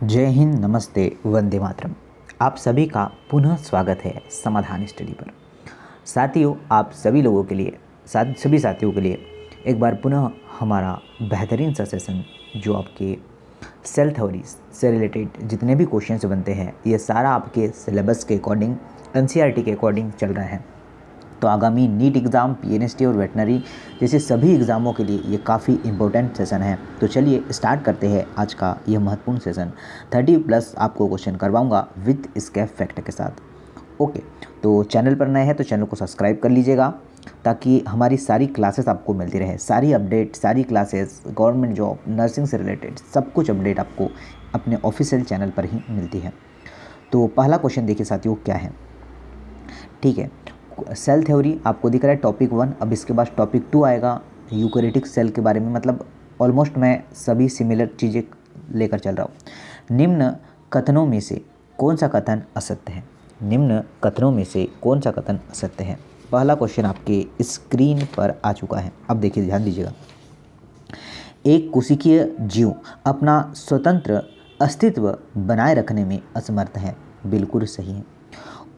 जय हिंद, नमस्ते, वंदे मातरम। आप सभी का पुनः स्वागत है समाधान स्टडी पर। साथियों, आप सभी लोगों के लिए सभी साथियों के लिए एक बार पुनः हमारा बेहतरीन सा सेशन जो आपके सेल थ्योरीज से रिलेटेड जितने भी क्वेश्चंस बनते हैं ये सारा आपके सिलेबस के अकॉर्डिंग एनसीईआरटी के अकॉर्डिंग चल रहा है। तो आगामी नीट एग्ज़ाम, पीएनएसटी और वेटनरी जैसे सभी एग्ज़ामों के लिए ये काफ़ी इंपॉर्टेंट सेशन है। तो चलिए स्टार्ट करते हैं आज का यह महत्वपूर्ण सेशन। 30+ आपको क्वेश्चन करवाऊंगा विद स्कैप फैक्ट के साथ। ओके, तो चैनल पर नए हैं तो चैनल को सब्सक्राइब कर लीजिएगा ताकि हमारी सारी क्लासेस आपको मिलती रहे। सारी अपडेट, सारी क्लासेस, गवर्नमेंट जॉब, नर्सिंग से रिलेटेड सब कुछ अपडेट आपको अपने ऑफिशियल चैनल पर ही मिलती है। तो पहला क्वेश्चन देखिए साथियों क्या है। ठीक है, सेल थ्योरी आपको दिख रहा है टॉपिक 1। अब इसके बाद टॉपिक 2 आएगा यूकेरियोटिक सेल के बारे में। मतलब ऑलमोस्ट मैं सभी सिमिलर चीज़ें लेकर चल रहा हूँ। निम्न कथनों में से कौन सा कथन असत्य है? निम्न कथनों में से कौन सा कथन असत्य है? पहला क्वेश्चन आपके स्क्रीन पर आ चुका है। अब देखिए, ध्यान दीजिएगा। एक कोशिकीय जीव अपना स्वतंत्र अस्तित्व बनाए रखने में असमर्थ है। बिल्कुल सही है।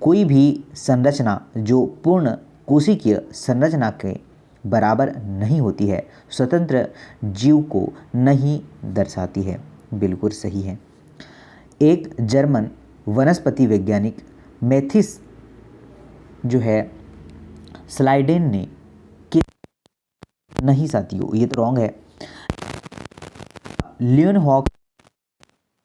कोई भी संरचना जो पूर्ण कोशिकीय संरचना के बराबर नहीं होती है स्वतंत्र जीव को नहीं दर्शाती है। बिल्कुल सही है। एक जर्मन वनस्पति वैज्ञानिक मैथिस जो है स्लाइडेन ने कि नहीं साथियों, ये तो रॉन्ग है। लियोनहॉक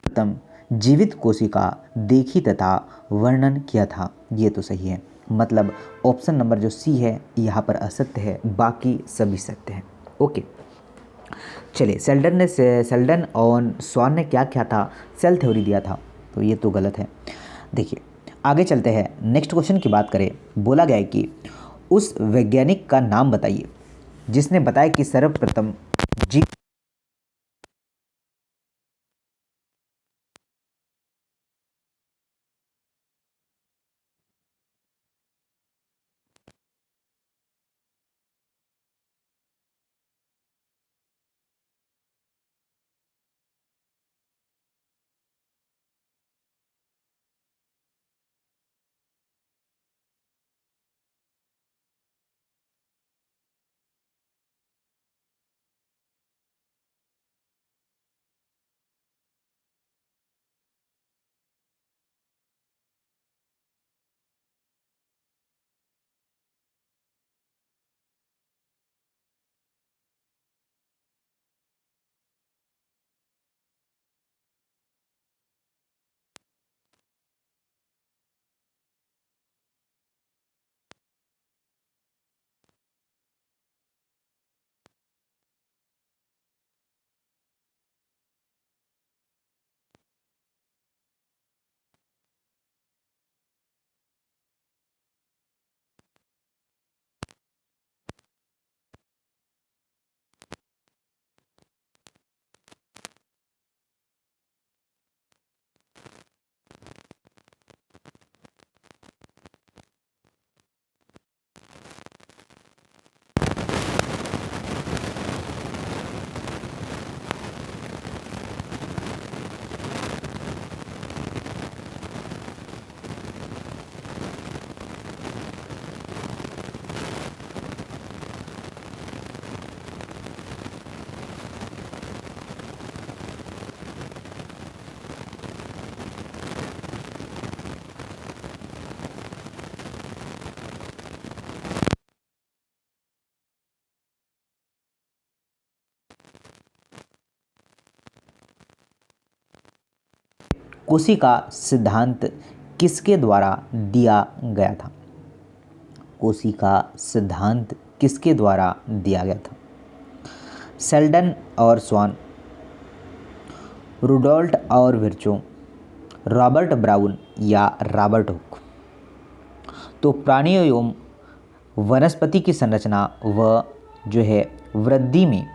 प्रथम जीवित कोशिका देखी तथा वर्णन किया था। ये तो सही है। मतलब ऑप्शन नंबर जो सी है यहाँ पर असत्य है, बाकी सभी सत्य है। ओके, चलिए। सेल्डन और स्वान ने क्या किया था? सेल थ्योरी दिया था, तो ये तो गलत है। देखिए आगे चलते हैं। नेक्स्ट क्वेश्चन की बात करें। बोला गया है कि उस वैज्ञानिक का नाम बताइए जिसने बताया कि सर्वप्रथम जीव कोशिका सिद्धांत किसके द्वारा दिया गया था? कोशिका सिद्धांत किसके द्वारा दिया गया था? सेल्डन और स्वान, रुडोल्ट और विर्चो, रॉबर्ट ब्राउन या रॉबर्ट हुक? तो प्राणियों एवं वनस्पति की संरचना व जो है वृद्धि में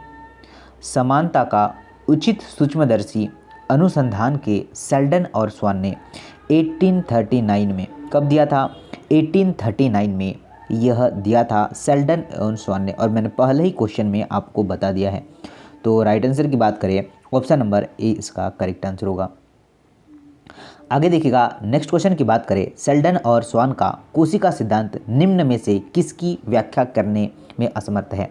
समानता का उचित सूक्ष्मदर्शी अनुसंधान के सेल्डन और स्वान ने 1839 में कब दिया था? 1839 में यह दिया था सेल्डन और स्वान ने, और मैंने पहले ही क्वेश्चन में आपको बता दिया है। तो राइट आंसर की बात करें, ऑप्शन नंबर ए इसका करेक्ट आंसर होगा। आगे देखिएगा, नेक्स्ट क्वेश्चन की बात करें, सेल्डन और स्वान का कोशिका सिद्धांत निम्न में से किसकी व्याख्या करने में असमर्थ है।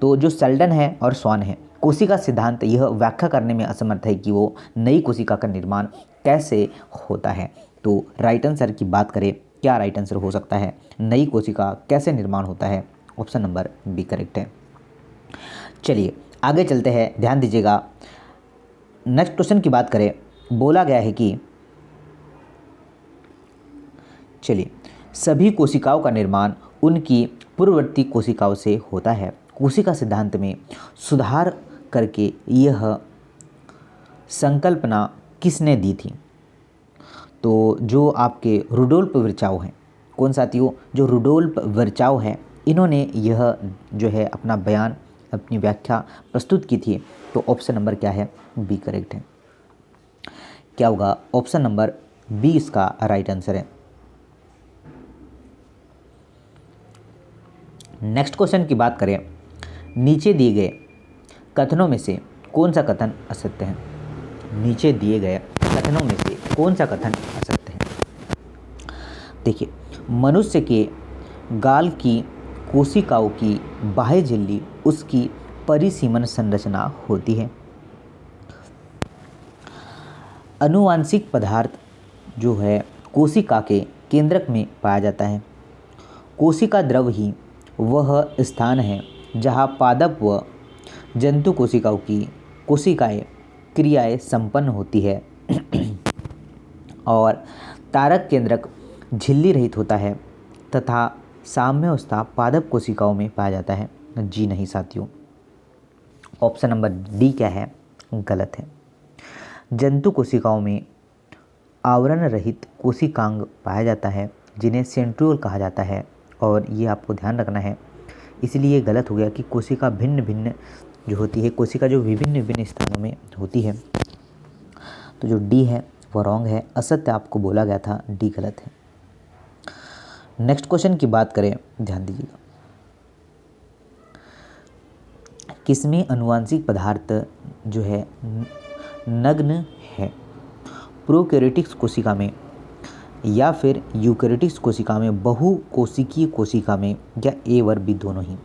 तो जो सेल्डन है और स्वान है, कोशिका सिद्धांत यह व्याख्या करने में असमर्थ है कि वो नई कोशिका का निर्माण कैसे होता है। तो राइट आंसर की बात करें, क्या राइट आंसर हो सकता है, नई कोशिका कैसे निर्माण होता है। ऑप्शन नंबर बी करेक्ट है। चलिए आगे चलते हैं, ध्यान दीजिएगा। नेक्स्ट क्वेश्चन की बात करें, बोला गया है कि चलिए सभी कोशिकाओं का निर्माण उनकी पूर्ववर्ती कोशिकाओं से होता है। कोशिका सिद्धांत में सुधार करके यह संकल्पना किसने दी थी। तो जो आपके रुडोल्फ विर्चाओ हैं, कौन साथियों, जो रुडोल्फ विर्चाओ हैं, इन्होंने यह जो है अपना बयान, अपनी व्याख्या प्रस्तुत की थी। तो ऑप्शन नंबर क्या है, बी करेक्ट है। क्या होगा, ऑप्शन नंबर बी इसका राइट आंसर है। नेक्स्ट क्वेश्चन की बात करें, नीचे दिए गए कथनों में से कौन सा कथन असत्य है। नीचे दिए गए कथनों में से कौन सा कथन असत्य है। देखिए, मनुष्य के गाल की कोशिकाओं की बाह्य झिल्ली उसकी परिसीमन संरचना होती है। अनुवांशिक पदार्थ जो है कोशिका के केंद्रक में पाया जाता है। कोशिका द्रव ही वह स्थान है जहाँ पादप व जंतु कोशिकाएं क्रियाएं संपन्न होती है और तारक केंद्रक झिल्ली रहित होता है तथा साम्यावस्था पादप कोशिकाओं में पाया जाता है। जी नहीं साथियों, ऑप्शन नंबर डी क्या है, गलत है। जंतु कोशिकाओं में आवरण रहित कोशिकांग पाया जाता है जिन्हें सेंट्रियोल कहा जाता है, और ये आपको ध्यान रखना है। इसलिए गलत हो गया कि कोशिका भिन्न भिन्न जो होती है, कोशिका जो विभिन्न विभिन्न स्थानों में होती है। तो जो डी है वो रॉन्ग है, असत्य आपको बोला गया था, डी गलत है। नेक्स्ट क्वेश्चन की बात करें, ध्यान दीजिएगा। किसमें अनुवांशिक पदार्थ जो है नग्न है, प्रोकैरियोटिक्स कोशिका में या फिर यूकैरियोटिक्स कोशिका में, बहुकोशिकीय कोशिका में, या ए और बी दोनों ही।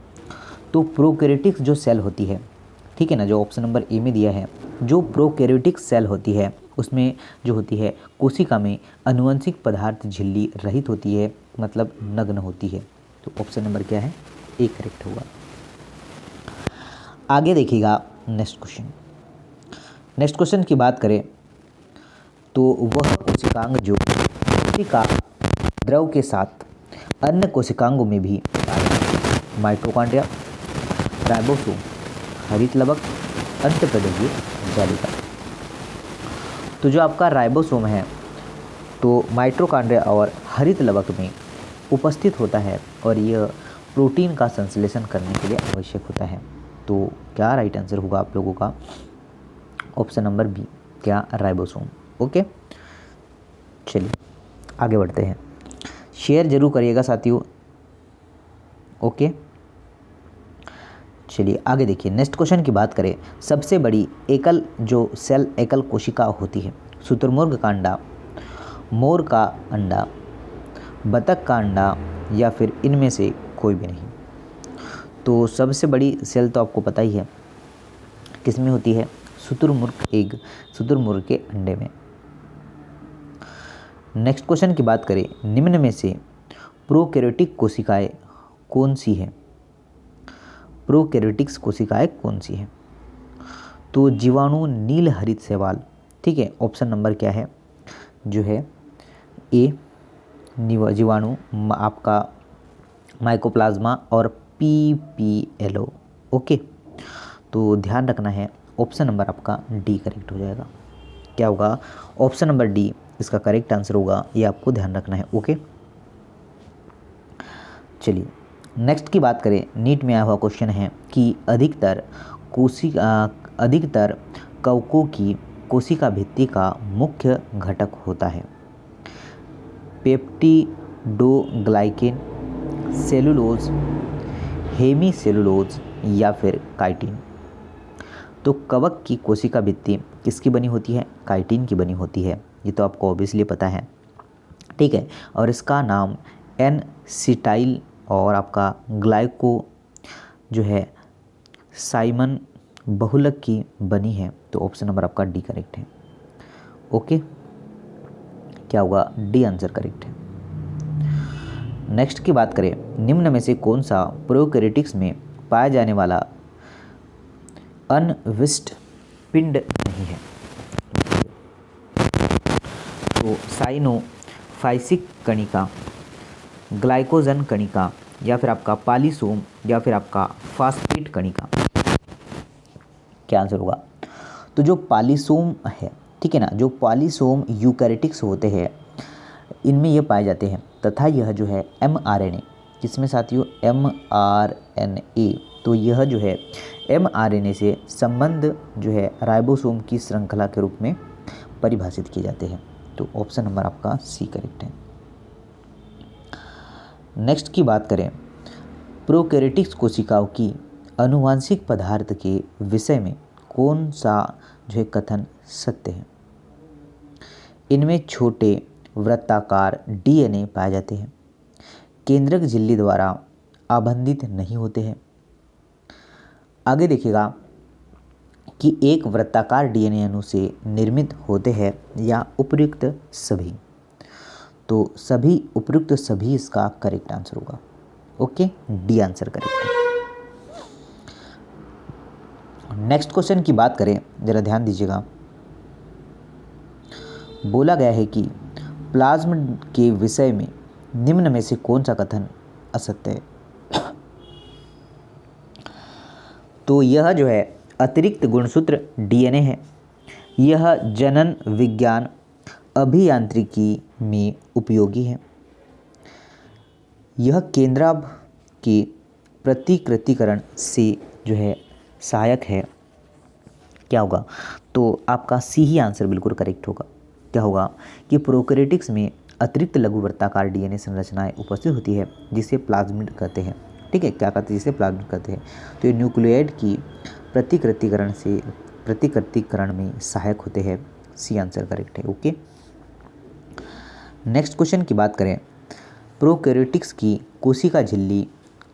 तो प्रोकैरियोटिक्स जो सेल होती है, ठीक है ना, जो ऑप्शन नंबर ए में दिया है, जो प्रोकैरियोटिक्स सेल होती है उसमें जो होती है कोशिका में अनुवांशिक पदार्थ झिल्ली रहित होती है, मतलब नग्न होती है। तो ऑप्शन नंबर क्या है, ए करेक्ट होगा। आगे देखिएगा नेक्स्ट क्वेश्चन। नेक्स्ट क्वेश्चन की बात करें तो वह कोशिकांग जो कोशिका द्रव के साथ अन्य कोशिकांगों में भी माइटोकॉन्ड्रिया, राइबोसोम, हरित लवक, अंतःप्रदेशीय जालिका। तो जो आपका राइबोसोम है तो माइटोकॉन्ड्रिया और हरित लवक में उपस्थित होता है और यह प्रोटीन का संश्लेषण करने के लिए आवश्यक होता है। तो क्या राइट आंसर होगा आप लोगों का, ऑप्शन नंबर बी, क्या राइबोसोम। ओके, चलिए आगे बढ़ते हैं। शेयर जरूर करिएगा साथियों। ओके, चलिए आगे देखिए। नेक्स्ट क्वेश्चन की बात करें, सबसे बड़ी एकल जो सेल एकल कोशिका होती है, शुतुरमुर्ग का अंडा, मोर का अंडा, बतख का अंडा, या फिर इनमें से कोई भी नहीं। तो सबसे बड़ी सेल तो आपको पता ही है किस में होती है, शुतुरमुर्ग एग, शुतुरमुर्ग के अंडे में। नेक्स्ट क्वेश्चन की बात करें, निम्न में से प्रोकैरियोटिक कोशिकाएं कौन सी है, प्रोकैरियोटिक्स कोशिकाएं कौन सी है। तो जीवाणु नील हरित शैवाल, ठीक है, ऑप्शन नंबर क्या है जो है ए, जीवाणु आपका माइकोप्लाज्मा और PPLO। ओके, तो ध्यान रखना है, ऑप्शन नंबर आपका डी करेक्ट हो जाएगा। क्या होगा, ऑप्शन नंबर डी इसका करेक्ट आंसर होगा, ये आपको ध्यान रखना है। ओके, चलिए नेक्स्ट की बात करें। नीट में आया हुआ क्वेश्चन है कि अधिकतर कवकों की कोशिका भित्ति का मुख्य घटक होता है पेप्टिडोग्लाइकेन, सेलुलोज, हेमीसेलुलोज, या फिर काइटिन। तो कवक की कोशिका भित्ति किसकी बनी होती है, काइटिन की बनी होती है। ये तो आपको ऑब्वियसली पता है, ठीक है। और इसका नाम एन सिटाइल और आपका ग्लाइको जो है साइमन बहुलक की बनी है। तो ऑप्शन नंबर आपका डी करेक्ट है। ओके, क्या होगा, डी आंसर करेक्ट है। नेक्स्ट की बात करें, निम्न में से कौन सा प्रोकैरियोटिक्स में पाया जाने वाला अनविष्ट पिंड नहीं है? तो साइनोफाइसिक कणिका, ग्लाइकोजन कणिका, या फिर आपका पॉलीसोम, या फिर आपका फास्फेट कणिका, क्या आंसर होगा? तो जो पॉलीसोम है, ठीक है ना, जो पॉलीसोम यूकैरियोटिक्स होते हैं इनमें ये पाए जाते हैं, तथा यह जो है mRNA, किसमें साथियों, mRNA, तो यह जो है mRNA से संबंध जो है राइबोसोम की श्रृंखला के रूप में परिभाषित किए जाते हैं। तो ऑप्शन नंबर आपका सी करेक्ट है। नेक्स्ट की बात करें, प्रोकैरियोटिक्स कोशिकाओं की आनुवांशिक पदार्थ के विषय में कौन सा जो है कथन सत्य है? इनमें छोटे वृत्ताकार डीएनए पाए जाते हैं, केंद्रक झिल्ली द्वारा आबंधित नहीं होते हैं। आगे देखिएगा कि एक वृत्ताकार डीएनए अणु से निर्मित होते हैं या उपर्युक्त सभी। तो सभी, उपर्युक्त सभी इसका करेक्ट आंसर होगा। ओके, डी आंसर करेक्ट है। नेक्स्ट क्वेश्चन की बात करें, जरा ध्यान दीजिएगा। बोला गया है कि प्लाज्म के विषय में निम्न में से कौन सा कथन असत्य है? तो यह जो है अतिरिक्त गुणसूत्र डीएनए है। यह जनन विज्ञान अभियांत्रिकी में उपयोगी है। यह केंद्राभ के प्रतिकृतिकरण से जो है सहायक है। क्या होगा? तो आपका सी ही आंसर बिल्कुल करेक्ट होगा। क्या होगा कि प्रोकैरियोटिक्स में अतिरिक्त लघु वृत्ताकार डीएनए संरचनाएं उपस्थित होती है जिसे प्लाज्मिड कहते हैं। ठीक है, क्या कहते हैं, जिसे प्लाज्मिड कहते हैं। तो ये न्यूक्लियोइड की प्रतिकृतिकरण में सहायक होते हैं। सी आंसर करेक्ट है। ओके, नेक्स्ट क्वेश्चन की बात करें, प्रोकैरियोटिक्स की कोशिका झिल्ली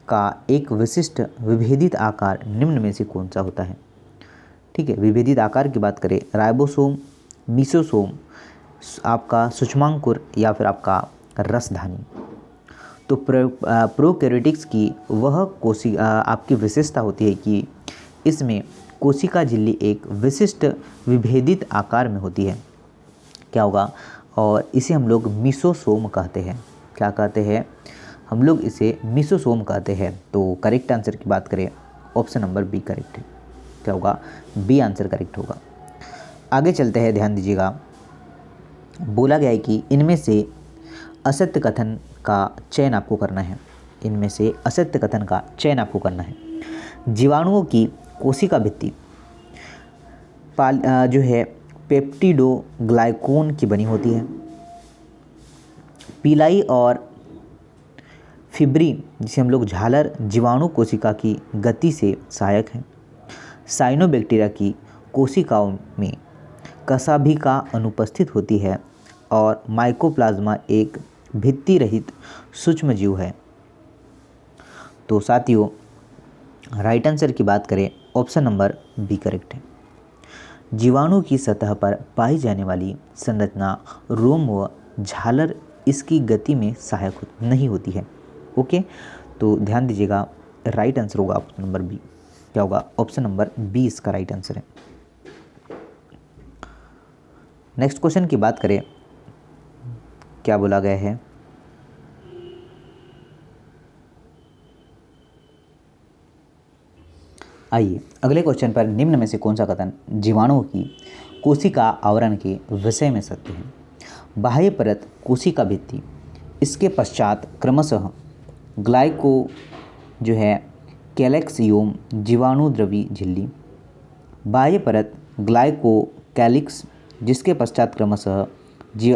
का एक विशिष्ट विभेदित आकार निम्न में से कौन सा होता है? ठीक है, विभेदित आकार की बात करें, राइबोसोम, मीसोसोम, आपका सूक्ष्मांकुर, या फिर आपका रसधानी। तो प्रोकैरियोटिक्स की वह आपकी विशेषता होती है कि इसमें कोशिका झिल्ली एक विशिष्ट विभेदित आकार में होती है। क्या होगा? और इसे हम लोग मीसोसोम कहते हैं। क्या कहते हैं? हम लोग इसे मीसोसोम कहते हैं। तो करेक्ट आंसर की बात करें, ऑप्शन नंबर बी करेक्ट है। क्या होगा? बी आंसर करेक्ट होगा। आगे चलते हैं, ध्यान दीजिएगा। बोला गया है कि इनमें से असत्य कथन का चयन आपको करना है। इनमें से असत्य कथन का चयन आपको करना है। जीवाणुओं की कोशिका भित्ति जो है पेप्टिडोग्लाइकोन की बनी होती है। पीलाई और फिब्रिन, जिसे हम लोग झालर, जीवाणु कोशिका की गति से सहायक है। साइनोबैक्टीरिया की कोशिकाओं में कसाभिका अनुपस्थित होती है और माइकोप्लाज्मा एक भित्ति रहित सूक्ष्म जीव है। तो साथियों, राइट आंसर की बात करें, ऑप्शन नंबर बी करेक्ट है। जीवाणु की सतह पर पाई जाने वाली संरचना रोम व झालर इसकी गति में सहायक नहीं होती है। ओके, तो ध्यान दीजिएगा, राइट आंसर होगा ऑप्शन नंबर बी। क्या होगा? ऑप्शन नंबर बी इसका राइट आंसर है। नेक्स्ट क्वेश्चन की बात करें, क्या बोला गया है? आइए अगले क्वेश्चन पर, निम्न में से कौन सा कथन जीवाणुओं की कोशिका आवरण के विषय में सत्य है? बाह्य परत कोशिका भित्ति, इसके पश्चात क्रमशः ग्लाइको जो है कैलेक्सियोम जीवाणु द्रवी झिल्ली, बाह्य परत ग्लाइको कैलिक्स, जिसके पश्चात क्रमशः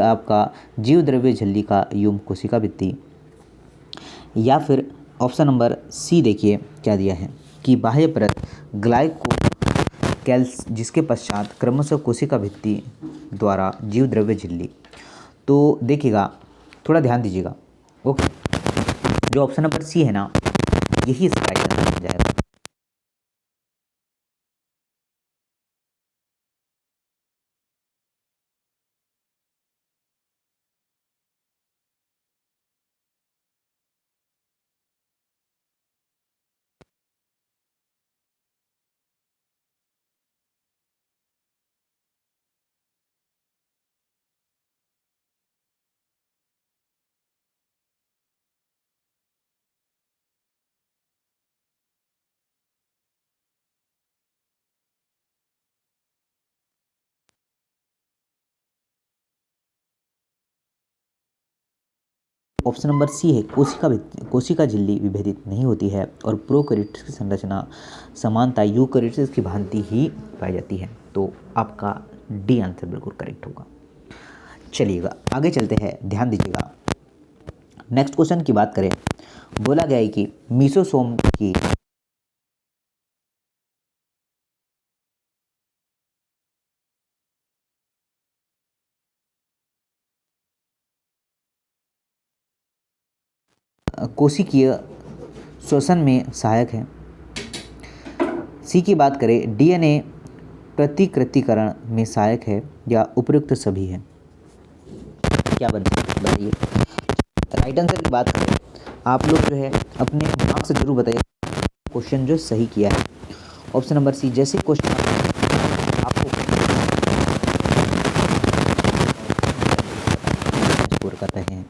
आपका जीवद्रव्य झिल्ली का यूम कोशिका भित्ति, या फिर ऑप्शन नंबर सी देखिए क्या दिया है कि बाह्य परत ग्लाइको जिसके पश्चात क्रमशः कोशिका भित्ति द्वारा जीव द्रव्य झिल्ली। तो देखिएगा, थोड़ा ध्यान दीजिएगा। ओके, जो ऑप्शन नंबर सी है ना, यही इसका राइट आंसर बन जाएगा। ऑप्शन नंबर सी है, कोशिका झिल्ली विभेदित नहीं होती है और प्रोकैरियोट्स की संरचना समानता यूकैरियोट्स की भांति ही पाई जाती है। तो आपका डी आंसर बिल्कुल करेक्ट होगा। चलिएगा आगे चलते हैं, ध्यान दीजिएगा। नेक्स्ट क्वेश्चन की बात करें, बोला गया है कि मीसोसोम की कोशिकीय श्वसन में सहायक है। सी की बात करें, डीएनए प्रतिकृतिकरण में सहायक है या उपयुक्त सभी है। क्या बताइए। राइट आंसर की बात करें, आप लोग जो है अपने मार्क्स जरूर बताइए क्वेश्चन जो सही किया है। ऑप्शन नंबर सी, जैसे क्वेश्चन आपको स्कोर कर रहे हैं।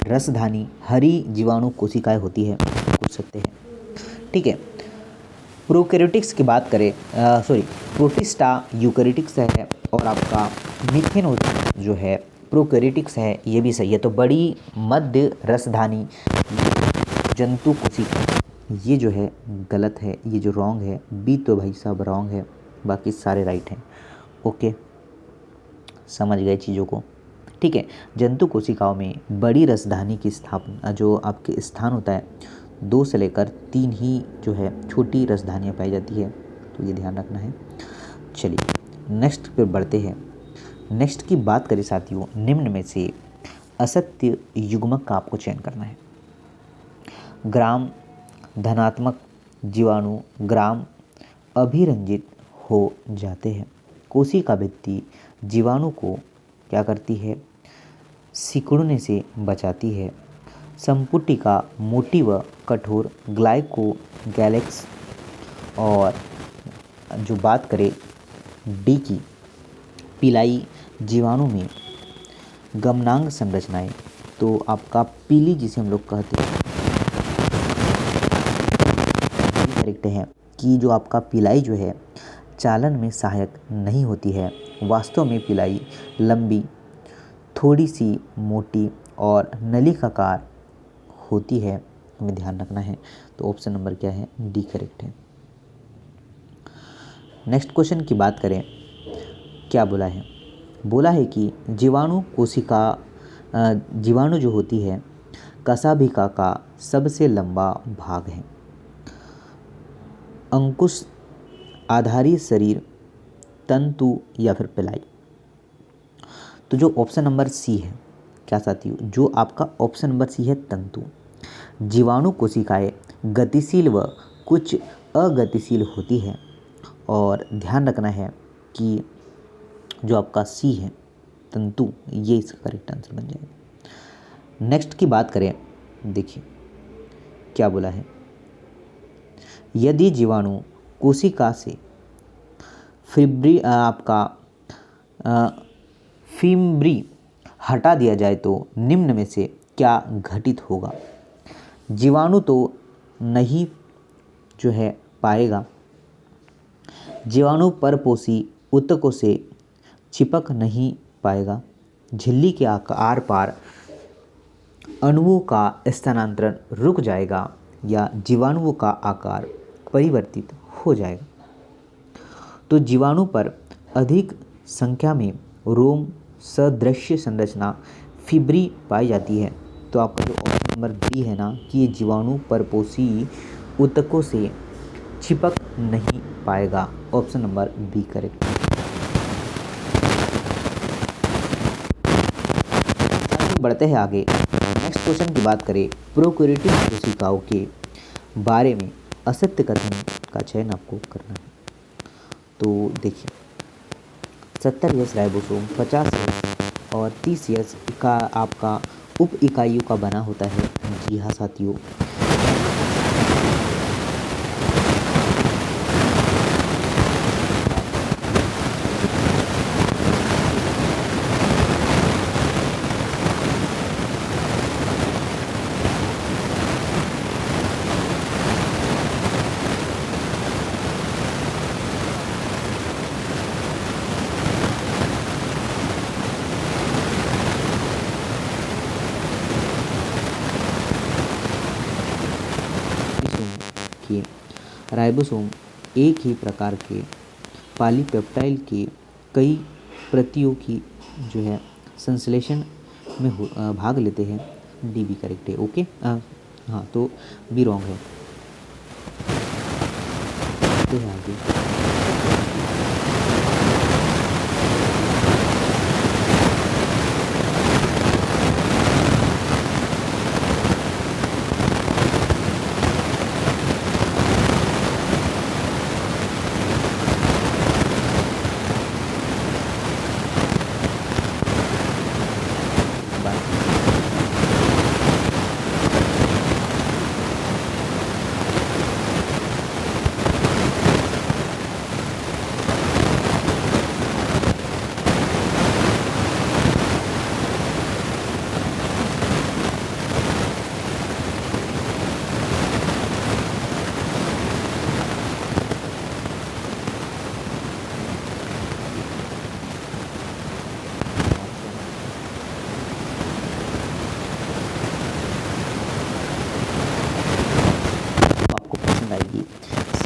रसधानी हरी जीवाणु कोशिकाएं होती है, पूछ सकते हैं। ठीक है, प्रोकैरियोटिक्स की बात करें, प्रोटिस्टा यूकैरियोटिक्स है और आपका मीथेन जो है प्रोकैरियोटिक्स है, ये भी सही है। तो बड़ी मध्य रसधानी जंतु कोशिका, ये जो है गलत है, ये जो रॉन्ग है। बी तो भाई साहब रॉन्ग है, बाकी सारे राइट हैं। ओके, समझ गए चीज़ों को। ठीक है, जंतु कोशिकाओं में बड़ी रसधानी की स्थापना, जो आपके स्थान होता है, 2 से लेकर 3 ही जो है छोटी रसधानियाँ पाई जाती है, तो ये ध्यान रखना है। चलिए नेक्स्ट पर बढ़ते हैं। नेक्स्ट की बात करें साथियों, निम्न में से असत्य युग्मक का आपको चयन करना है। ग्राम धनात्मक जीवाणु ग्राम अभिरंजित हो जाते हैं। कोशिका भित्ति जीवाणु को क्या करती है, सिकुड़ने से बचाती है। संपुटिका मोटी व कठोर ग्लाइकोगैलेक्स। और जो बात करें डी की, पिलाई जीवाणु में गमनांग संरचनाएं, तो आपका पीली जिसे हम लोग कहते हैं, करेक्ट है कि जो आपका पिलाई जो है चालन में सहायक नहीं होती है। वास्तव में पिलाई लंबी, थोड़ी सी मोटी और नलिकाकार होती है, हमें ध्यान रखना है। तो ऑप्शन नंबर क्या है, डी करेक्ट है। नेक्स्ट क्वेश्चन की बात करें, क्या बोला है, बोला है कि जीवाणु जो होती है कशाभिका का सबसे लंबा भाग है। अंकुश आधारी शरीर, तंतु या फिर पिलाई। तो जो ऑप्शन नंबर सी है, क्या साथियों, जो आपका ऑप्शन नंबर सी है तंतु। जीवाणु कोशिकाएं गतिशील व कुछ अगतिशील होती है, और ध्यान रखना है कि जो आपका सी है तंतु, ये इसका करेक्ट आंसर बन जाएगा। नेक्स्ट की बात करें, देखिए क्या बोला है, यदि जीवाणु कोशिका से फिम्ब्री हटा दिया जाए तो निम्न में से क्या घटित होगा। जीवाणु तो नहीं जो है पाएगा, जीवाणु परपोषी ऊतकों से चिपक नहीं पाएगा, झिल्ली के आर पार अणुओं का स्थानांतरण रुक जाएगा, या जीवाणुओं का आकार परिवर्तित हो जाएगा। तो जीवाणु पर अधिक संख्या में रोम सदृश्य संरचना फिब्री पाई जाती है। तो आपका जो ऑप्शन नंबर बी है ना कि ये जीवाणु परपोषी ऊतकों से चिपक नहीं पाएगा। Option number B correct. बढ़ते हैं आगे। नेक्स्ट क्वेश्चन की बात करें, प्रोकैरियोटिक कोशिकाओं के बारे में असत्य कथन का चयन आपको करना है। तो देखिए 70 यस राइबोसोम, 50 यस और 30 यस का आपका उप इकाइयों का बना होता है। जी हाँ साथियों, कि राइबोसोम एक ही प्रकार के पॉलीपेप्टाइड के कई प्रतियों की जो है संश्लेषण में भाग लेते हैं। डी बी करेक्ट है। ओके हाँ, तो बी रॉन्ग है। तो है आगे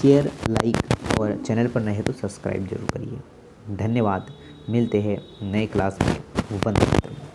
शेयर, लाइक और चैनल पर नए हैं तो सब्सक्राइब जरूर करिए। धन्यवाद। मिलते हैं नए क्लास में। वंदे मातरम।